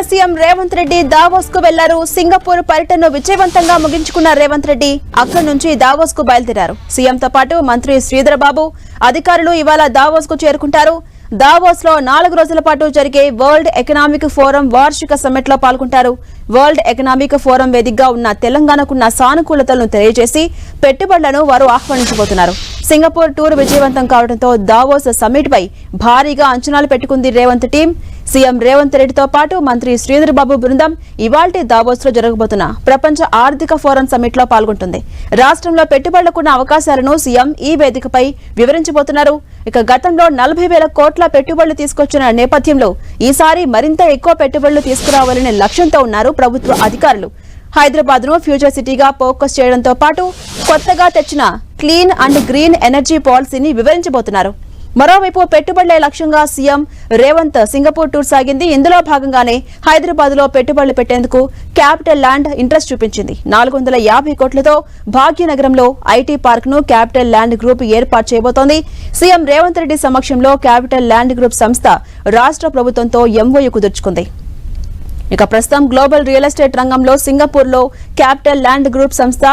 CM Revanth Reddy Davos కు వెళ్లారు. Singapore పర్యటనను విజయవంతంగా ముగించుకున్న రేవంత్ రెడ్డి అక్కడి నుంచి దావోస్ కు బయలుదేరారు. సీఎంతో పాటు మంత్రి శ్రీధర్ బాబు అధికారులు ఇవాళ దావోస్ కు చేరుకుంటారు. దావోస్ లో 4 రోజుల పాటు జరిగే వరల్డ్ ఎకనామిక్ ఫోరం వార్షిక సమ్మిట్ లో పాల్గొంటారు. వరల్డ్ ఎకనామిక్ ఫోరం వేదికగా ఉన్న తెలంగాణకున్న సానుకూలతలను తెలియజేసి పెట్టుబడులను వారు ఆహ్వానించబోతున్నారు. సింగపూర్ టూర్ విజయవంతం కావడంతో దావోస్ సమ్మిట్ పై భారీగా అంచనాలు పెట్టుకుంది రేవంత్ టీం. సీఎం రేవంత్ రెడ్డితో పాటు మంత్రి శ్రీధర్ బాబు బృందం ఇవాల్టి దావోస్ లో జరగబోతున్న ప్రపంచ ఆర్థిక ఫోరం సమ్మిట్ లో పాల్గొంటుంది. రాష్ట్రంలో పెట్టుబడులకున్న అవకాశాలను సీఎం ఈ వేదికపై వివరించబోతున్నారు. ఇక గతంలో 40,000 కోట్ల పెట్టుబడులు తీసుకొచ్చిన నేపథ్యంలో ఈసారి మరింత ఎక్కువ పెట్టుబడులు తీసుకురావాలనే లక్ష్యంతో ఉన్నారు ప్రభుత్వ అధికారులు. హైదరాబాద్ ను ఫ్యూచర్ సిటీగా ఫోకస్ చేయడంతో పాటు కొత్తగా తెచ్చిన క్లీన్ అండ్ గ్రీన్ ఎనర్జీ పాలసీని వివరించబోతున్నారు. మరోవైపు పెట్టుబడులే లక్ష్యంగా సీఎం రేవంత్ సింగపూర్ టూర్ సాగింది. ఇందులో భాగంగానే హైదరాబాద్ లో పెట్టుబడులు పెట్టేందుకు క్యాపిటల్ ల్యాండ్ ఇంట్రెస్ట్ చూపించింది. 450 కోట్లతో భాగ్యనగరంలో ఐటీ పార్క్ ను క్యాపిటల్ ల్యాండ్ గ్రూప్ ఏర్పాటు చేయబోతోంది. సీఎం రేవంత్ రెడ్డి సమక్షంలో క్యాపిటల్ ల్యాండ్ గ్రూప్ సంస్థ రాష్ట్ర ప్రభుత్వంతో ఎంఓయూ కుదుర్చుకుంది. ఇక ప్రస్తుతం గ్లోబల్ రియల్ ఎస్టేట్ రంగంలో సింగపూర్ లో క్యాపిటల్ ల్యాండ్ గ్రూప్ సంస్థ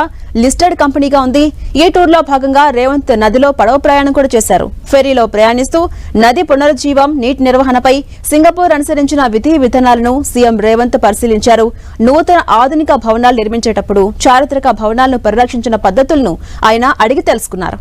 లిస్టెడ్ కంపెనీగా ఉంది. ఈ టూర్ లో భాగంగా రేవంత్ నదిలో పడవ ప్రయాణం కూడా చేశారు. ఫెరీలో ప్రయాణిస్తూ నది పునరుజ్జీవం, నీటి నిర్వహణపై సింగపూర్ అనుసరించిన విధి విధానాలను సీఎం రేవంత్ పరిశీలించారు. నూతన ఆధునిక భవనాలు నిర్మించేటప్పుడు చారిత్రక భవనాలను పరిరక్షించిన పద్ధతులను ఆయన అడిగి తెలుసుకున్నారు.